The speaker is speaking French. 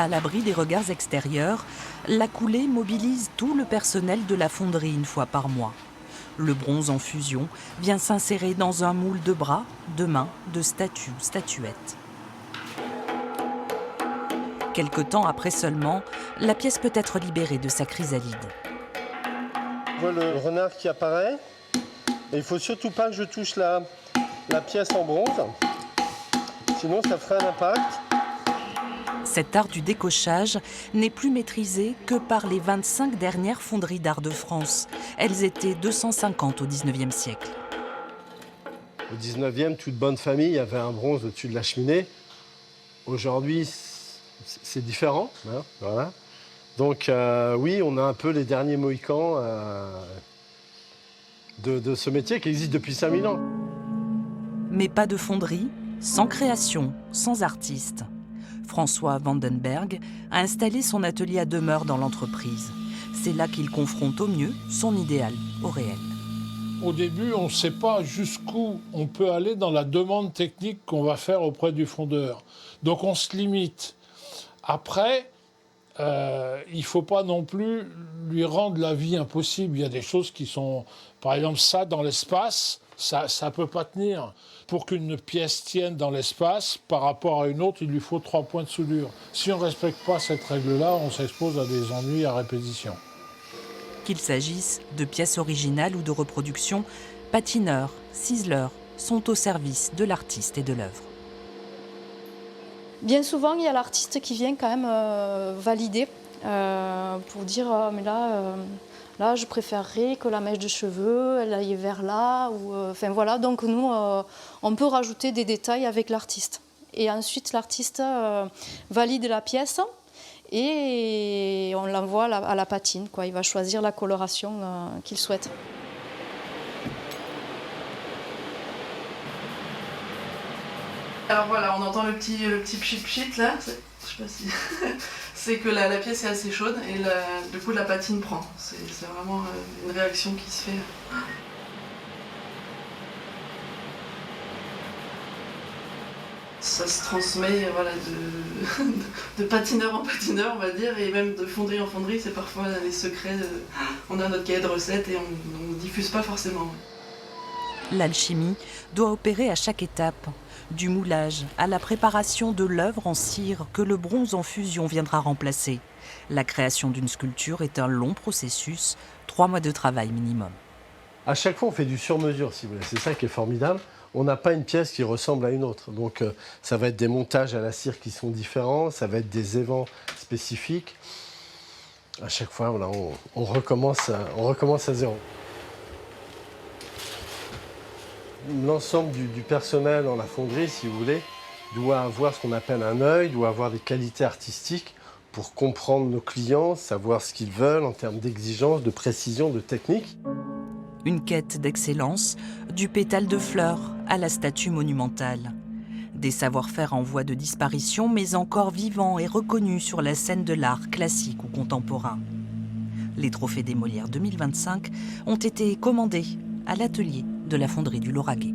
À l'abri des regards extérieurs, la coulée mobilise tout le personnel de la fonderie une fois par mois. Le bronze en fusion vient s'insérer dans un moule de bras, de mains, de statues, statuettes. Quelque temps après seulement, la pièce peut être libérée de sa chrysalide. On voit le renard qui apparaît. Et il ne faut surtout pas que je touche la pièce en bronze, sinon ça ferait un impact. Cet art du décochage n'est plus maîtrisé que par les 25 dernières fonderies d'art de France. Elles étaient 250 au XIXe siècle. Au XIXe, toute bonne famille avait un bronze au-dessus de la cheminée. Aujourd'hui, c'est différent. Hein, voilà. Donc oui, on a un peu les derniers mohicans de ce métier qui existe depuis 5000 ans. Mais pas de fonderie, sans création, sans artiste. François Vandenberg a installé son atelier à demeure dans l'entreprise. C'est là qu'il confronte au mieux son idéal au réel. Au début, on ne sait pas jusqu'où on peut aller dans la demande technique qu'on va faire auprès du fondeur. Donc on se limite. Après, il ne faut pas non plus lui rendre la vie impossible. Il y a des choses qui sont... Par exemple, ça, dans l'espace, ça ne peut pas tenir. Pour qu'une pièce tienne dans l'espace, par rapport à une autre, il lui faut 3 points de soudure. Si on ne respecte pas cette règle-là, on s'expose à des ennuis à répétition. Qu'il s'agisse de pièces originales ou de reproductions, patineurs, ciseleurs sont au service de l'artiste et de l'œuvre. Bien souvent, il y a l'artiste qui vient quand même valider pour dire mais là, je préférerais que la mèche de cheveux elle aille vers là. Enfin voilà, donc nous, on peut rajouter des détails avec l'artiste. Et ensuite, l'artiste valide la pièce et on l'envoie à la patine, quoi. Il va choisir la coloration qu'il souhaite. Alors voilà, on entend le petit pchit là, je sais pas si... c'est que la pièce est assez chaude et du coup la patine prend. C'est vraiment une réaction qui se fait. Ça se transmet voilà, de patineur en patineur, on va dire, et même de fonderie en fonderie, c'est parfois les secrets. On a notre cahier de recettes et on ne diffuse pas forcément. L'alchimie doit opérer à chaque étape, du moulage à la préparation de l'œuvre en cire que le bronze en fusion viendra remplacer. La création d'une sculpture est un long processus, 3 mois de travail minimum. À chaque fois, on fait du sur-mesure, si vous voulez. C'est ça qui est formidable. On n'a pas une pièce qui ressemble à une autre. Donc, ça va être des montages à la cire qui sont différents, ça va être des évents spécifiques. À chaque fois, voilà, on recommence à zéro. L'ensemble du personnel dans la fonderie, si vous voulez, doit avoir ce qu'on appelle un œil, doit avoir des qualités artistiques pour comprendre nos clients, savoir ce qu'ils veulent en termes d'exigence, de précision, de technique. Une quête d'excellence, du pétale de fleurs à la statue monumentale. Des savoir-faire en voie de disparition, mais encore vivants et reconnus sur la scène de l'art classique ou contemporain. Les trophées des Molières 2025 ont été commandés à l'atelier de la fonderie du Lauragais.